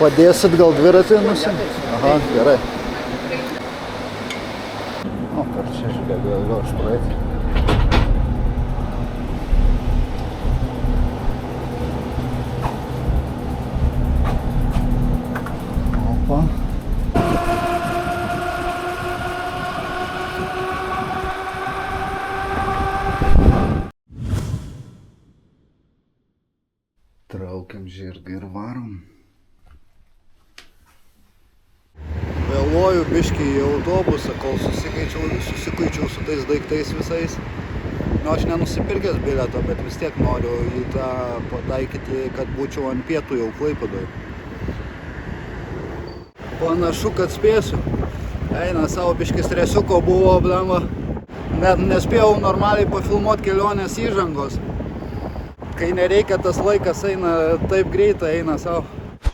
Padėsit gal dviratį nusimti? Aha, gerai. O, per čia žiūrėk, gal aš praeiti. Opa. Traukiam žirgą ir varom. Vėluoju biškį į autobusą, kol susikaičiau su tais daiktais visais. Nu, aš nenusipirkęs bilietą, bet vis tiek noriu į tą pataikyti, kad būčiau ant pietų jau Klaipėdoj. Panašu, kad spėsiu. Eina savo biškį stresiuko buvo, blemba. Net nespėjau normaliai pafilmuoti kelionės įžangos. Kai nereikia, tas laikas eina taip greitai, eina savo.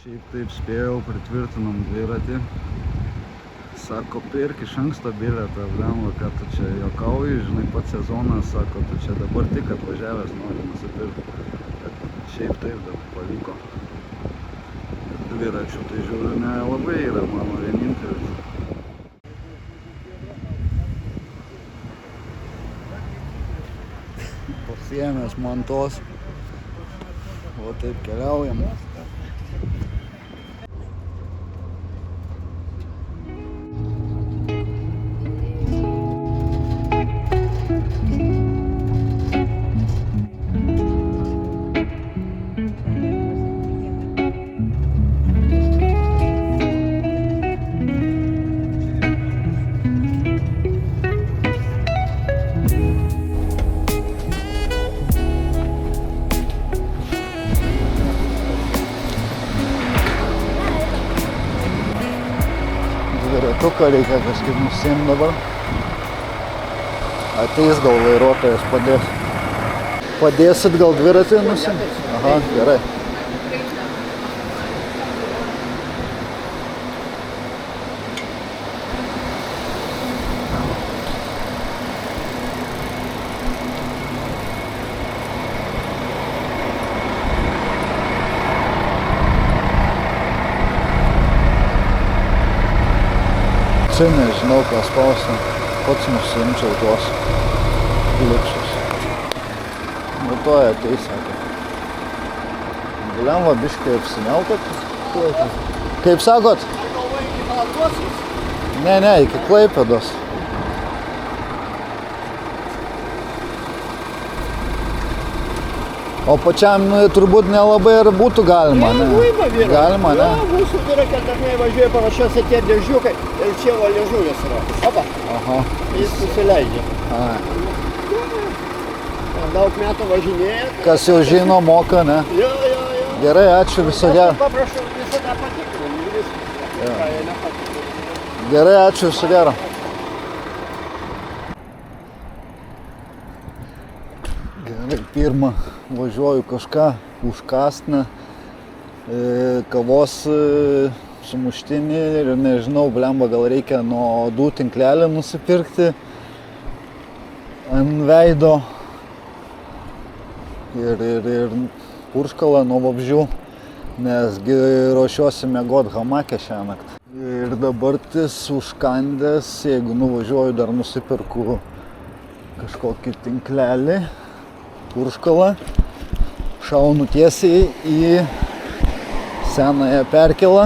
Šiaip taip spėjau, pritvirtinom dviratį. Sako, pirk iš anksto bilietą, blemba, kad tu čia juokauji, žinai, pats sezonas, sako, tu čia dabar tik atvažiavęs nori nusipirkti. Bet šiaip taip dar pavyko. Dviračių tai žiūriu, nelabai yra mano vienintelis. Pasiėmęs mantos. O taip keliaujam. Dviratuką reikia kažkaip nusiimt dabar. Ateis gal vairuotojas padės. Padėsit gal dviratį nusiimt? Aha, gerai. Čia nežinau, ką spausti. Pats nusiimčiau tuos lipsus. Vartoja ateis, sako. Blemba biškai apsiniaukat. Kaip sakot? Ne, iki Klaipėdos. O pačiam turbūt nelabai ir būtų galima, ne? Galima, ne? Mūsų dviratė dažnai važiuoja panašiuose tie dėžiukai ir čia va liežuvis yra. Opa. Aha. Jis nusileidžia. Daug metų važinėja. Kas jau žino, moka, ne? Jo. Gerai, ačiū, viso gero. Aš paprašau visada patikrinti ir viską. Ką jie nepatikrinti. Gerai, ačiū, viso gero. Gerai, pirmą važiuoju kažką užkastnę, kavos sumuštinį ir nežinau, blemba, gal reikia nuo odų tinklelį nusipirkti ant veido ir purškalą nuo vabzdžių, nes ruošiuosi miegot hamake šiąnakt. Ir dabartis užkandęs, jeigu nuvažiuoju, dar nusipirku kažkokį tinklelį, purškalą, šaunu tiesiai į senąją perkėlą.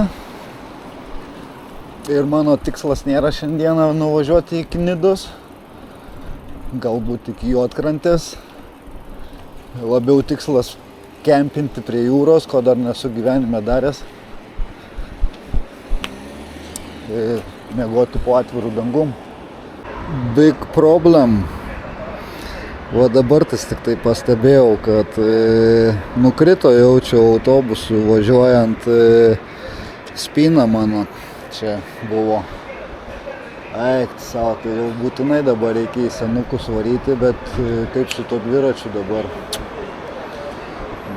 Ir mano tikslas nėra šiandieną nuvažiuoti iki Nidos, galbūt iki Juodkrantės. Labiau tikslas kempinti prie jūros, ko dar nesu gyvenime daręs. Ir miegoti po atvirų dangum. Big problem. O dabar tas tik tai pastebėjau, kad nukrito jaučiu autobusu važiuojant spyną mano. Čia buvo. Eik, savo, tai jau būtinai dabar reikia į senukus varyti, bet kaip su to dviračiu dabar.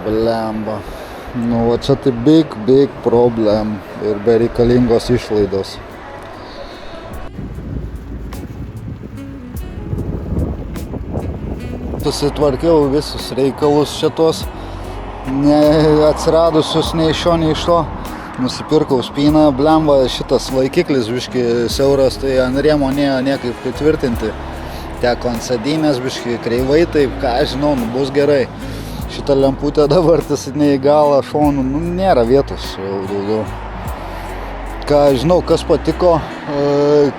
Blemba. Nu, va čia tai big problem ir bereikalingos išlaidos. Susitvarkiau visus reikalus šitos, atsiradusius nei iš šio, nei iš to. Nusipirkau spyną, blemba šitas laikiklis biški siauras, tai ant rėmo niekaip pritvirtinti. Teko ant sėdynės biški kreivai, taip ką aš žinau, bus gerai. Šitą lemputę dabar tiesiog į galą šonų, nėra vietos jau daugiau. Ką žinau, kas patiko,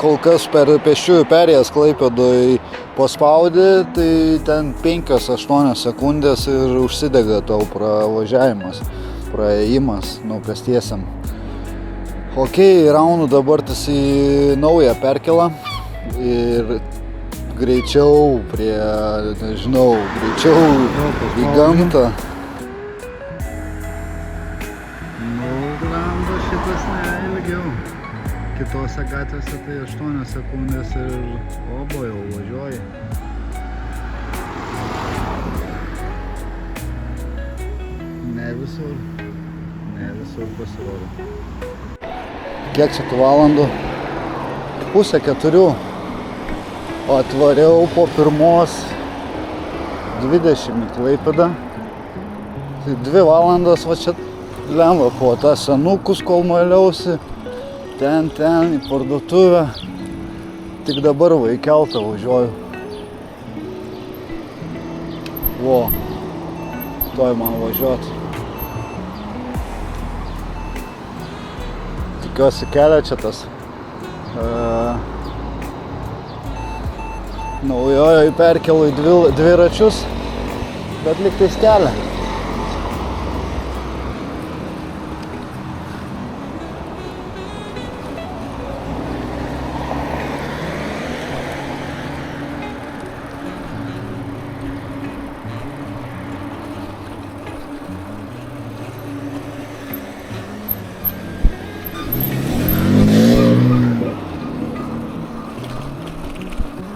kol kas per pėsčiųjų perėjas Klaipėdoj paspaudė, tai ten 5-8 sekundės ir užsidega tau pravažiavimas, praėjimas, pėstiesiam. Okei, raunu dabar tas į naują perkelą ir greičiau prie, nežinau, greičiau į gamtą. Blamba šitas neilgiau. Kitose gatvėse tai 8 sekundės ir obo jau važiuoji. Ne visur pasirodo. Kiek čia tų valandų? 3:30. Atvariau po 1:20 į Klaipėdą. Tai 2 valandas va čia lemva po tą senukus, kol maliausi. Ten į parduotuvę. Tik dabar va į keltą važiuoju. Vo. Toj man važiuot. Tikiuosi kelia čia tas. Naujojoj perkelu į dviračius, bet lygtais kelia.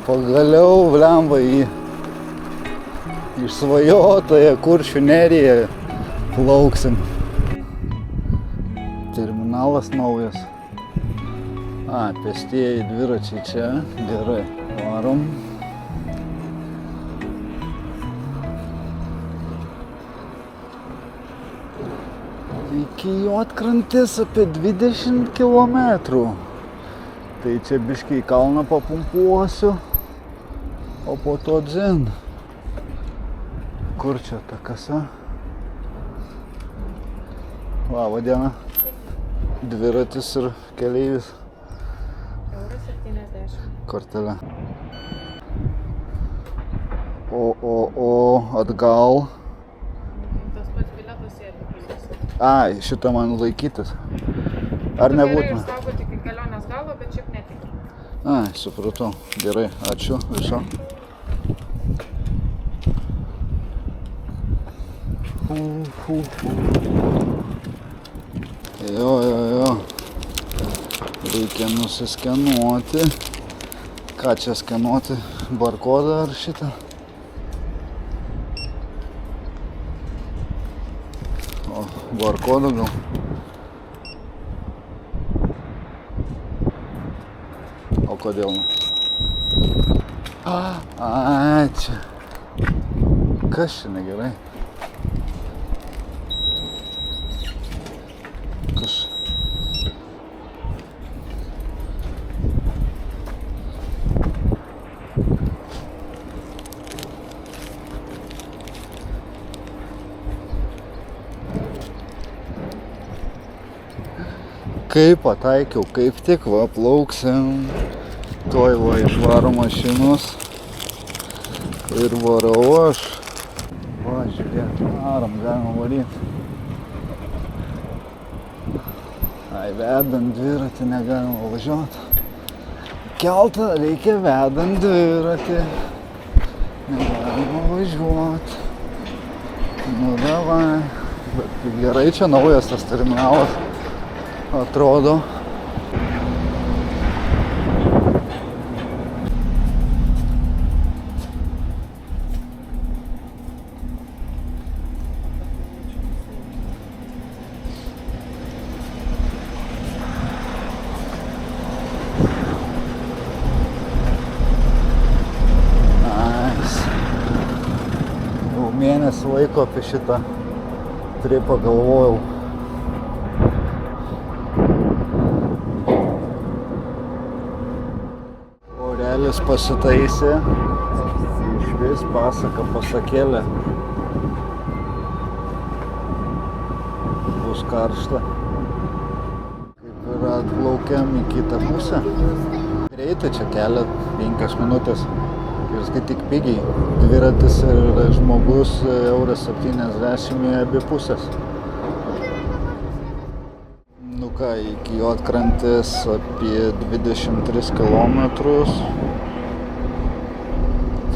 Pagaliau blemba į išsvajotąją Kuršių neriją plauksim. Terminalas naujas. Pėstieji dviračiai čia. Gerai, varom. Iki Juodkrantės apie 20 kilometrų. Tai čia biškai į kalną papumpuosiu. O po to dzin. Kur čia ta kasa? Labą dieną. Dviratis ir keleivis. 1,70 €. Kortelė. O atgal. Tas pats bilietas sėdi. Šitą man laikytis. Ar nebūtina? Tu gali išsaugoti iki kelionės galo, bet šiaip netik. Supratau. Gerai, ačiū viso. Jo. Reikia nusiskenuoti. Ką čia skenuoti? Barkodą ar šitą? Barkodą gal. O kodėl? Čia. Kas čia negerai? Kaip pataikiau, kaip tik va plauksim. Tuoj va išvaro mašinos. Ir varau aš. Va, žiūrėk, varom, galima varyti. Vedant dviratį negalima važiuoti. Keltą reikia vedant dviratį. Negalima važiuoti. Davai. Bet gerai, čia naujas tas terminalas. Atrodo. Jau mėnesį laiko apie šitą tripą galvojau. Kelis pasitaisė. Išvis pasakėlė. Bus karšta. Kaip ir atplaukiam į kitą pusę. Greitai čia kelia 5 minutės. Ir skaityk pigiai. Dviratis ir žmogus €70 į abi pusės. Nu ką, iki Juodkrantės apie 23 kilometrus.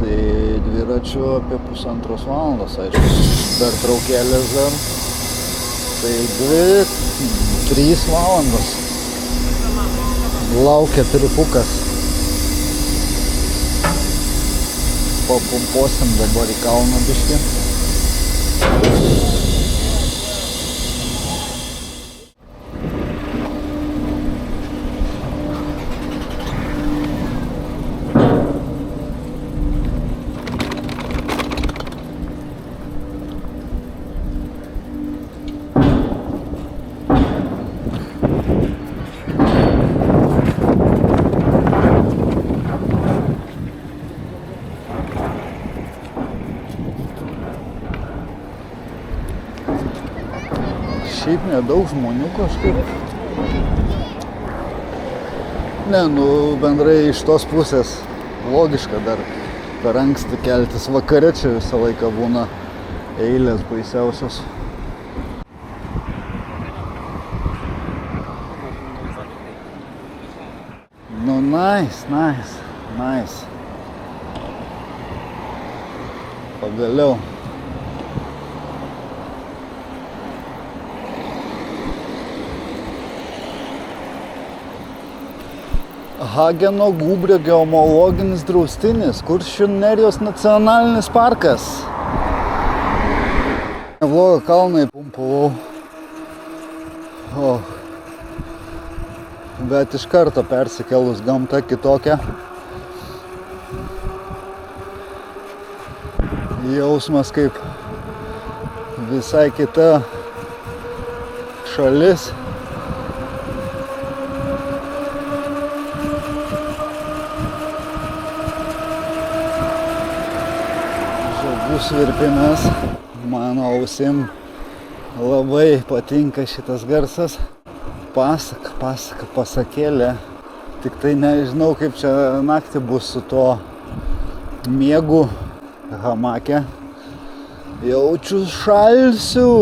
Tai dviračiu apie 1,5 valandos, aišku. Dar traukėlės dar. Tai 2-3 valandos. Laukia tripukas. Papumpuosim dabar į kalną biškį. Šiaip nedaug žmonių kažkaip. Ne, nu bendrai iš tos pusės logiška dar per anksti keltis. Vakare čia visą laiką būna eilės baisiausios. Nu, nice. Pagaliau. Hageno Gūbrio geomologinis draustinis, Kuršių Nerijos nacionalinis parkas. Neblogą kalną įpumpavau. Bet iš karto persikėlus gamta kitokia. Jausmas kaip visai kita šalis. Svirpimas, mano ausim labai patinka šitas garsas. Pasakėlė. Tik tai nežinau, kaip čia naktį bus su to miegu hamake. Jaučiu šalsiu.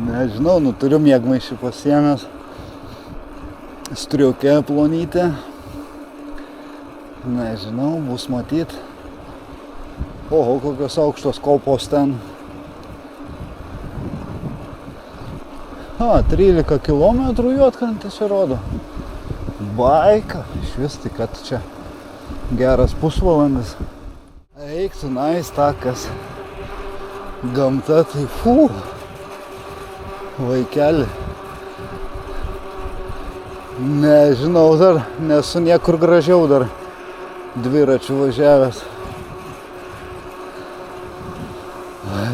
Nežinau, turiu miegmaišį pasiėmęs. Striukė plonytė. Nežinau, bus matyt. Oho, kokios aukštos kopos ten. 13 kilometrų Juodkrantė čia rodo. Baika, iš vis tai kad čia geras pusvalandis. Eik tu nais takas. Gamta tai vaikeli. Nežinau dar, nesu niekur gražiau dar dviračių važiavęs.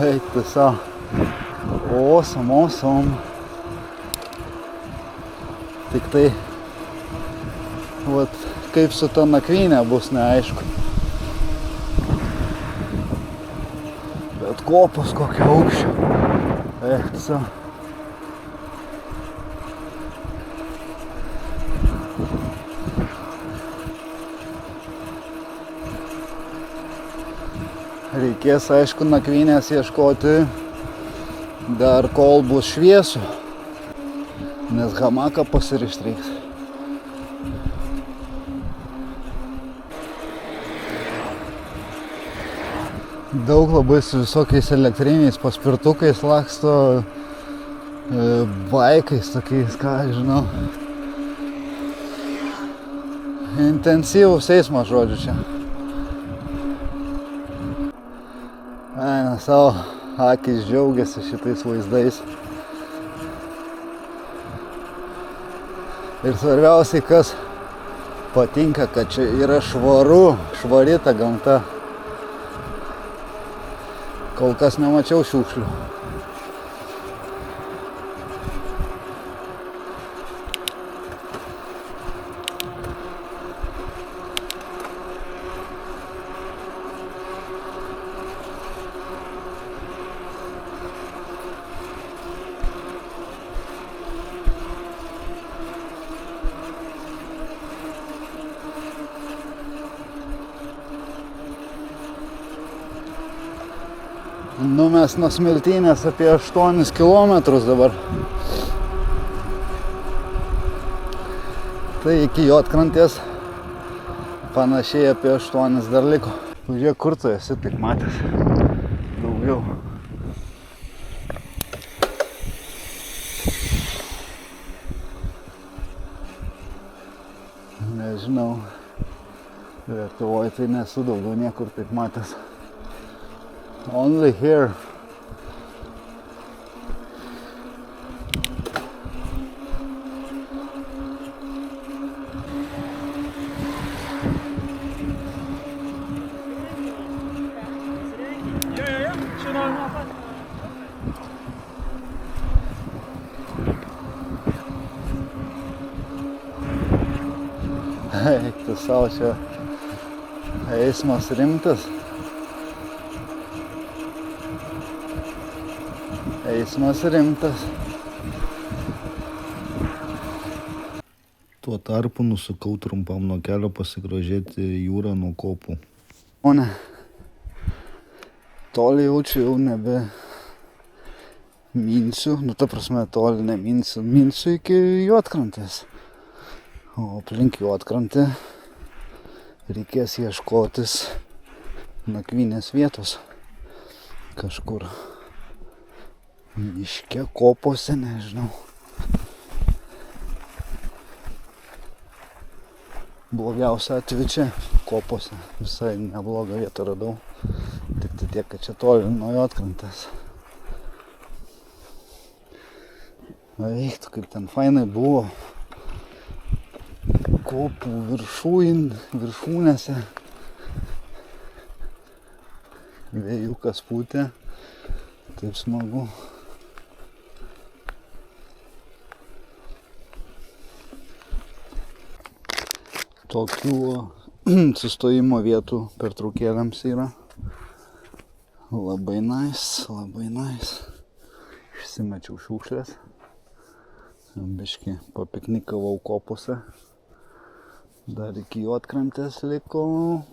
Eik tu savo. Awesome. Tik tai, kaip su ta nakvynė bus neaišku. Bet kopos kokio aukščio. Eik tu savo. Reikės, aišku, nakvynės ieškoti dar kol bus šviesu, nes hamaką pasirišt reiks. Daug labai su visokiais elektriniais paspirtukais laksto, baikais tokiais, ką žinau. Intensyvus eismas, žodžiu, čia. Eina savo, akys džiaugiasi šitais vaizdais. Ir svarbiausiai, kas patinka, kad čia yra švari ta gamta. Kol kas nemačiau šiukšlių. Nu, mes nuo Smiltynės apie 8 kilometrus dabar. Tai iki Juodkrantės panašiai apie 8 dar liko. Žiūrėk, kur tu esi tik matęs. Daugiau. Nežinau. Lietuvoje tai nesu daugiau niekur taip matęs. Only here. Eik tu savo, čia eismas rimtas. Eismas rimtas. Tuo tarpu nusukau trumpam nuo kelio pasigrožėti jūrą nuo kopų. O ne, toli jaučiu jau nebe minsiu, nu ta prasme toli neminsiu, minsiu iki Juodkrantės. O aplink Juodkrantę reikės ieškotis nakvynės vietos kažkur. Miške, kopose, nežinau. Blogiausia atveju čia, kopose. Visai neblogą vietą radau. Tik tai tiek, kad čia toli nuo Juodkrantės. Eik, kaip ten fainai buvo. Kopų viršūnėse. Vėjukas pūtė. Taip smagu. Tokių sustojimo vietų pertraukėlėms yra. Labai nice, labai nice. Išsimečiau šiukšlės. Biškį papiknikavau kopose. Dar iki Juodkrantės liko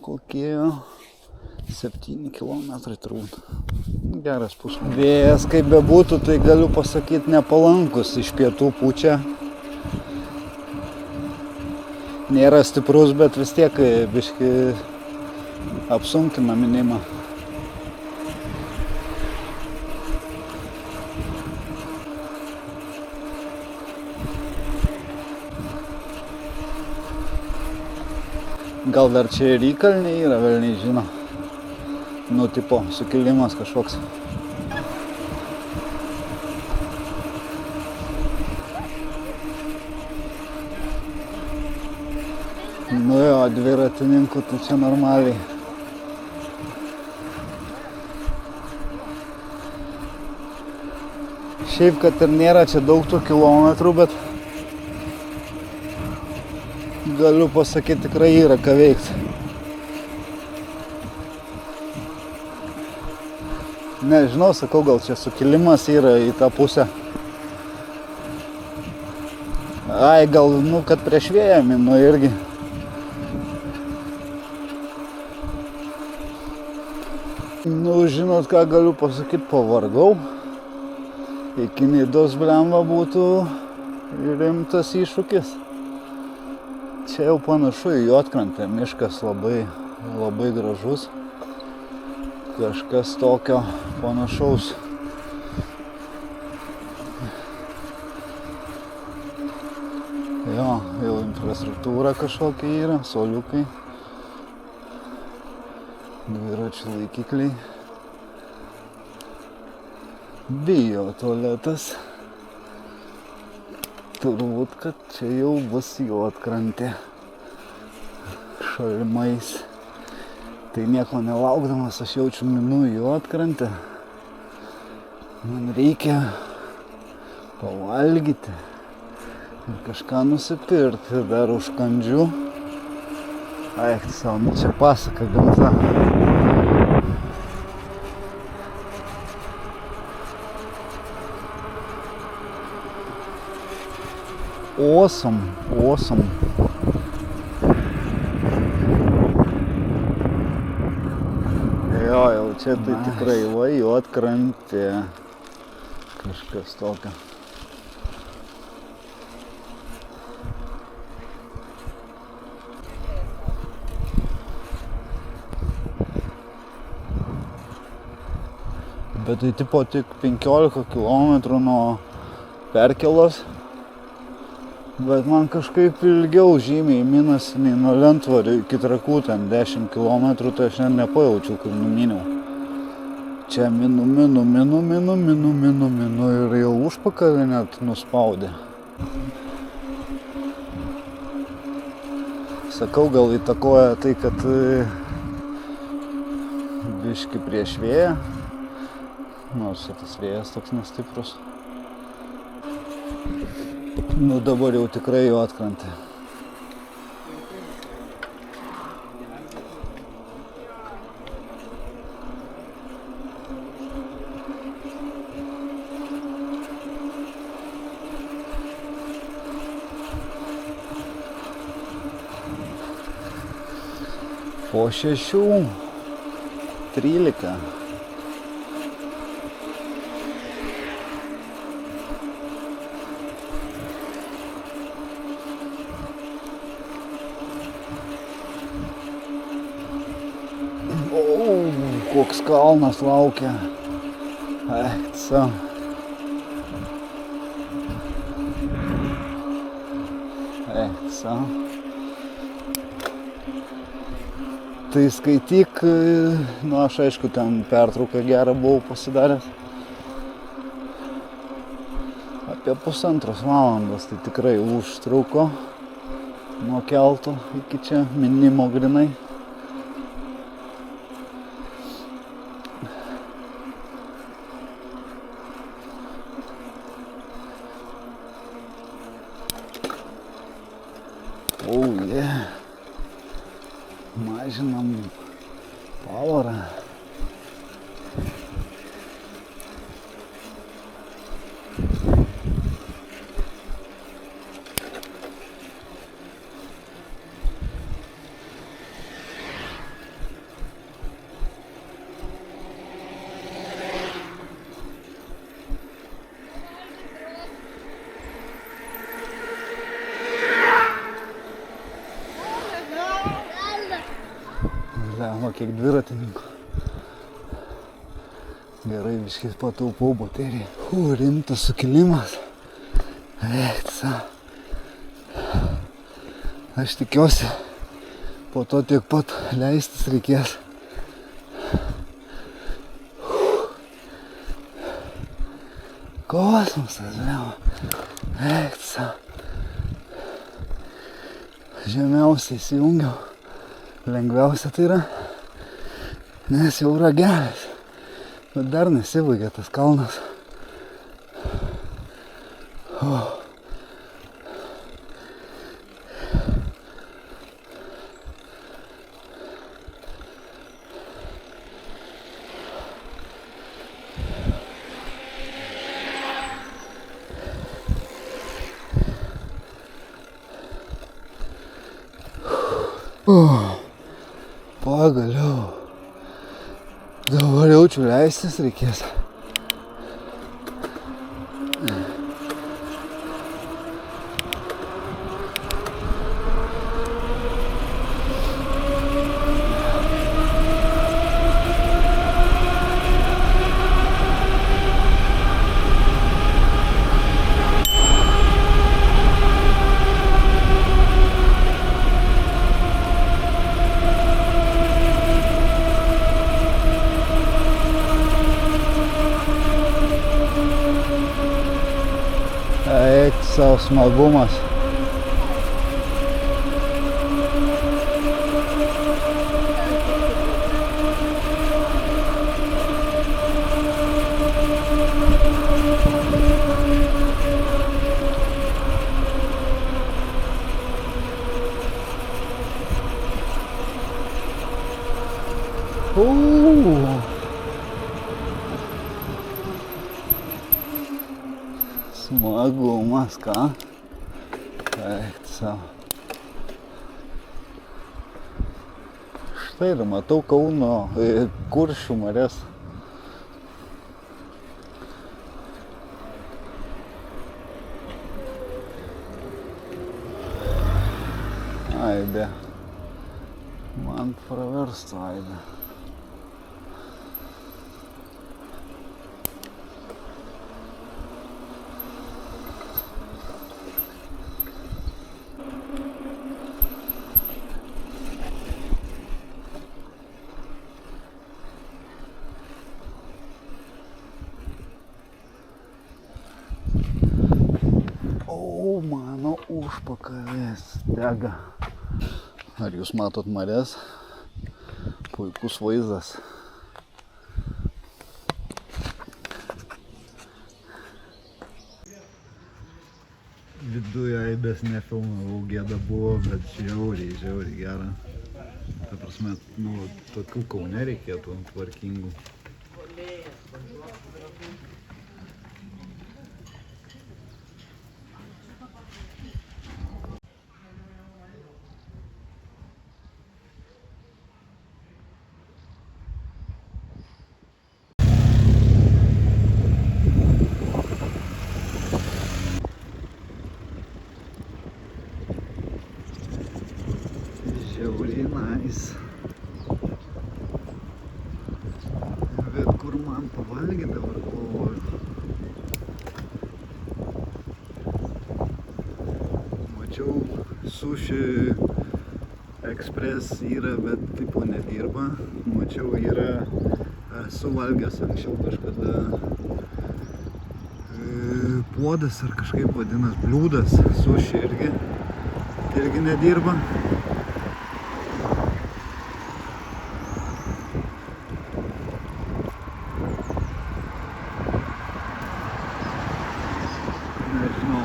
kokie 7 kilometrai turbūt. Geras pusvalandis. Vėjas kaip bebūtų, tai galiu pasakyti nepalankus. Iš pietų pučia. Nėra stiprus, bet vis tiek biškį apsunkina minimą. Gal dar čia ir įkalniai yra, velniai žino. Nu, tipo, sukilimas kažkoks. Nu jo, dviratininkų tai čia normaliai. Šiaip, kad ir nėra čia daug tų kilometrų, bet galiu pasakyti, tikrai yra ką veikti. Nežinau, sakau, gal čia sukilimas yra į tą pusę. Ai, gal, nu, kad prieš vėją minu irgi. Nu, žinot, ką galiu pasakyti, pavargau. Iki Nidos blemba būtų rimtas iššūkis. Čia jau panašu į Juodkrantę, miškas labai, labai gražus. Kažkas tokio panašaus. Jo, jau infrastruktūra kažkokia yra, suoliukai, dviračių laikikliai, bio tualetas. Turbūt, kad čia jau bus Juodkrantė šalimais. Tai nieko nelaukdamas aš jaučiu minu Juodkrantę. Man reikia pavalgyti ir kažką nusipirkti. Dar užkandžių. Eik, savo, nu čia pasaka gamta. Awesome. Jo, jau čia Juodkrantė, tai tikrai va, Juodkrantė. Kažkas tokio. Bet tai tipo tik 15 km nuo Perkėlos. Bet man kažkaip ilgiau žymiai minasi nei nuo Lentvarių iki Trakų, ten 10 km, tai aš net nepajaučiau, kur numiniau. Čia minu ir jau užpakalį net nuspaudė. Sakau, gal įtakoja tai, kad biški prieš vėją, nors tas vėjas toks nestiprus. Nu dabar jau tikrai Juodkrantė. Po 6:13. Koks kalnas laukia. Eiksa. Tai skaityk, nu aš aišku ten pertrauką gerą buvau pasidaręs. Apie 1,5 valandos, tai tikrai užtruko nuo kelto iki čia, minimo grinai. Mažinam powerą. Va, kiek dviratininkų. Gerai, biškis pataupau bateriją. Rimtas sukilimas. Eiksa. Aš tikiuosi, po to tiek pat leistis reikės. Kosmosas, vėl. Eiksa. Žemiausiai įsijungiau. Lengviausia tai yra, nes jau ragelis, bet dar nesibaigė tas kalnas. Pagaliau. Dabar jaučiu leistis reikės. Savo smagumas. Smagumas, ką? Eik savo. Štai ir matau Kauno Kuršių marias. Aibė. Man praverstų aibė. O, mano užpakalis dega. Ar jūs matot marias? Puikus vaizdas. Viduje aibės nefilmavau, gėda buvo, bet žiauriai gera. Ta prasme, tokių Kaune reikėtų tvarkingų. Žiauriai nice. Bet kur man pavalgyti dabar galvoju. Mačiau Sushi Express yra, bet tipo nedirba. Mačiau yra, esu valgęs anksčiau kažkada puodas ar kažkaip vadinas, bliūdas Sushi irgi nedirba. Nežinau,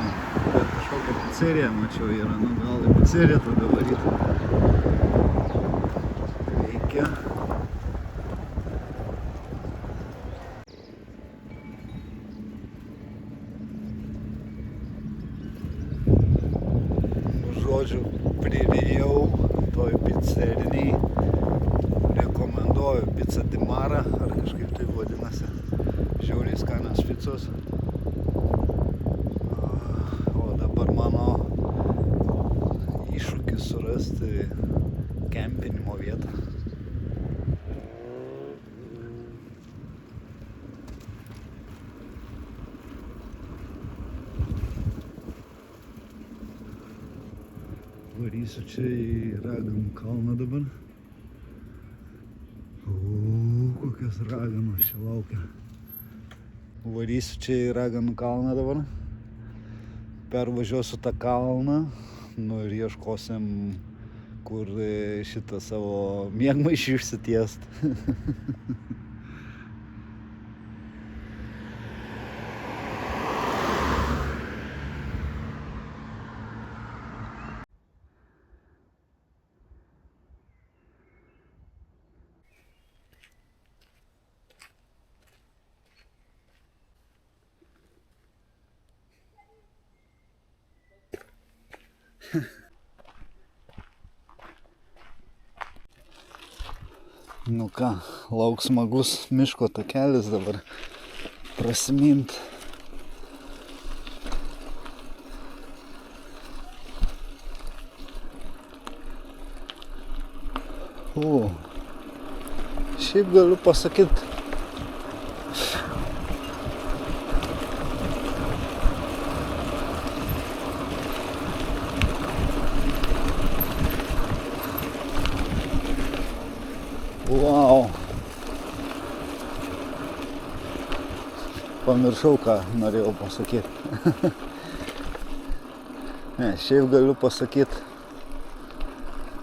bet kažkokia pizzerija mačiau yra, gal į pizzeriją tada varyti. Reikia. Žodžiu, pririjau toj pizzeriniai. Rekomenduoju Pizza di Mara, ar kažkaip tai vadinasi. Žiauriai skanios picos. O dabar mano iššūkis surasti kempinimo vietą. Varysiu čia į Raganų kalną dabar. Kokios raganos čia laukia. Varysiu čia į Raganų kalną dabar. Pervažiuosiu tą kalną. Nu ir ieškosim, kur šitą savo miegmaišį išsitiest. Nu ką, lauks smagus miško takelis dabar prasimint. O, šiaip galiu pasakyt, wow. Pamiršau, ką norėjau pasakyti. Ne, šiaip galiu pasakyti,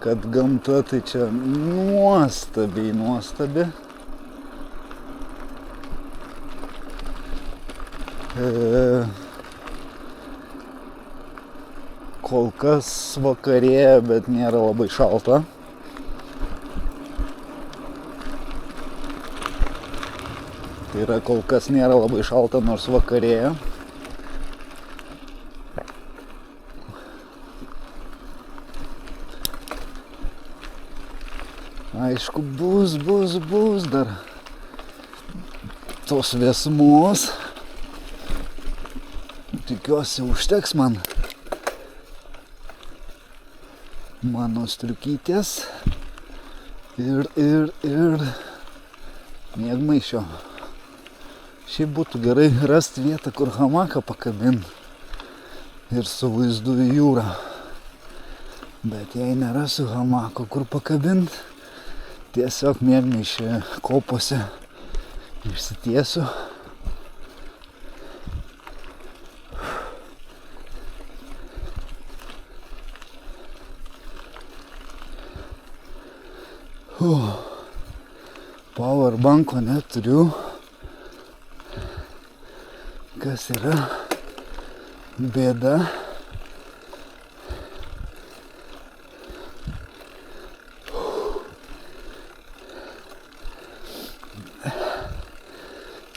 kad gamta tai čia nuostabi. Kol kas vakarėja, bet nėra labai šalta. Tai yra, kol kas nėra labai šalta, nors vakarėja. Aišku, bus dar tos vėsumos. Tikiuosi, užteks man mano striukytės ir miegmaišio. Šiaip būtų gerai rasti vietą, kur hamaką pakabint ir su vaizdu į jūrą. Bet jei nerasiu hamako, kur pakabint, tiesiog miegmaišį kopose išsitiesiu. Powerbanko neturiu, kas yra bėda.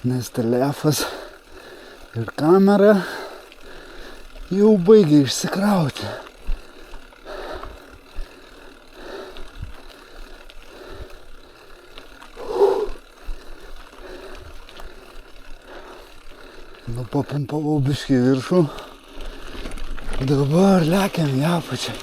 Nes telefas ir kamera jau baigia išsikrauti. Papumpavau biškį viršų. Dabar lekiam į apačią.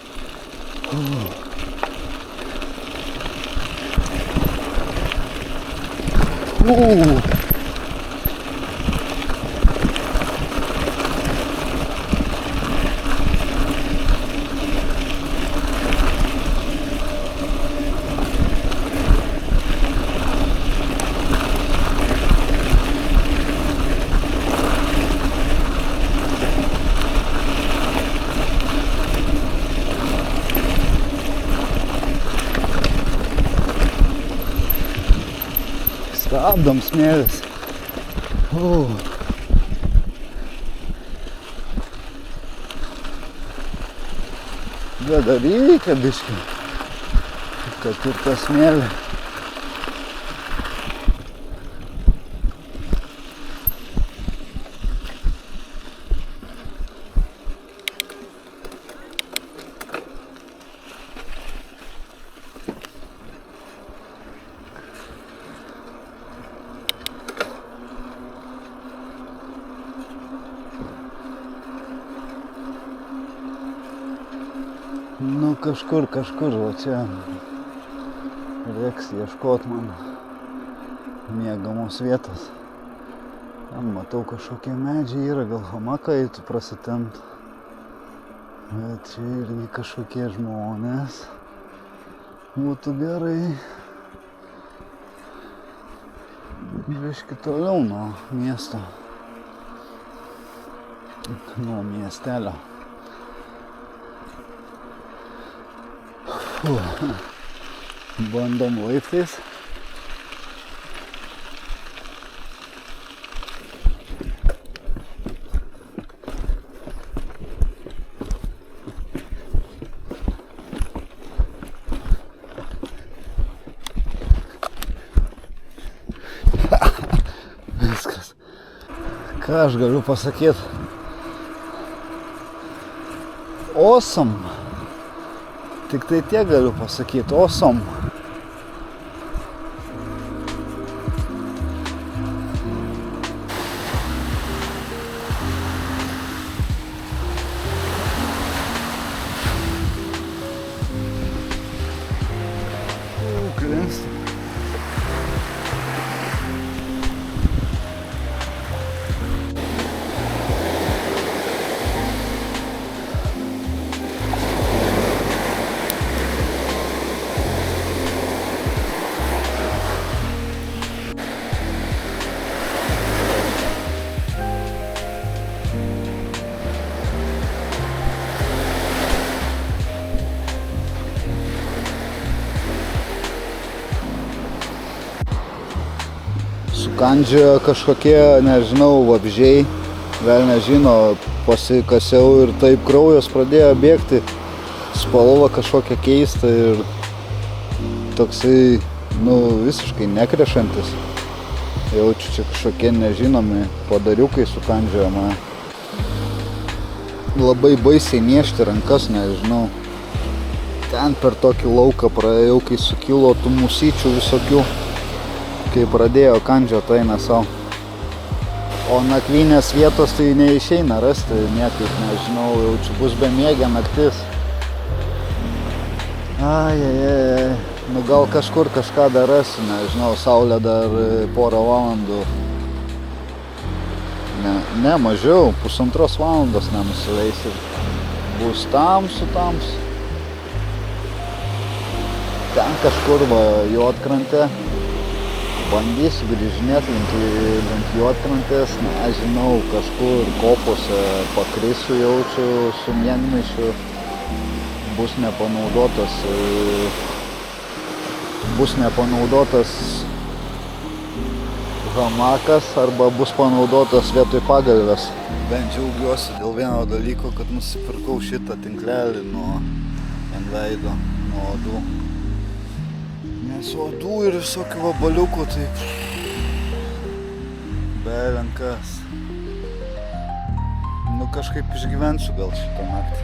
Stabdom smėlis. Bet dar reikia biškį, kad ir tą smėlį. Nu kažkur, va čia reiks ieškot man miegamos vietos. Ten matau kažkokie medžiai yra, gal hamaką eitų prasitempt. Bet čia irgi kažkokie žmonės. Būtų gerai biškį toliau nuo miesto. Nuo miestelio. Bandom laiptais. Viskas. Ką aš galiu pasakyti? Awesome. Tik tai tiek galiu pasakyti, awesome. Klinsta. Sukandžiojo kažkokie, nežinau, vabzdžiai, gal nežino, pasikasiau ir taip kraujas pradėjo bėgti, spalva kažkokia keista ir toksai, visiškai nekrešantis. Jaučiu, čia kažkokie nežinomi padariukai sukandžiojo mane. Labai baisiai niežti rankas, nežinau. Ten per tokį lauką praėjau, kai sukilo tų musyčių visokių, kai pradėjo kandžiot eina savo. O nakvynės vietos tai neišeina rasti, niekaip nežinau, jau čia bus bemiegė naktis. Ai, nu gal kažkur kažką dar rasiu, nežinau, saulė dar porą valandų. Ne, mažiau, 1,5 valandos nenusileis ir bus tamsu. Ten kažkur va Juodkrantė, bandysiu grįžinėti link Juodkrantės, nežinau, kažkur kopose pakrisiu jaučiu su mienmaišiu, bus nepanaudotas hamakas arba bus panaudotas vietoj pagalvės. Bent džiaugiuosi dėl vieno dalyko, kad nusipirkau šitą tinklelį ant veido, nuo odų. Nes odų ir visokių vabaliukų, tai belenkas. Nu kažkaip išgyvensiu gal šitą naktį.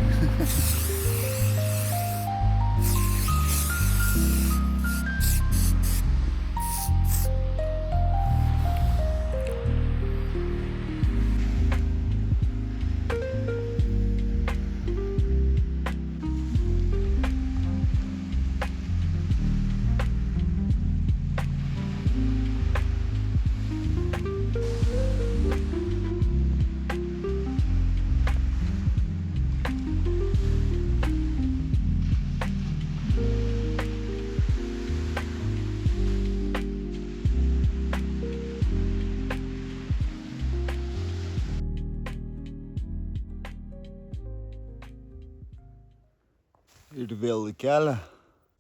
Ir vėl į kelią.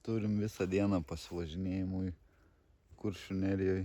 Turim visą dieną pasivažinėjimui Kuršių Nerijoj.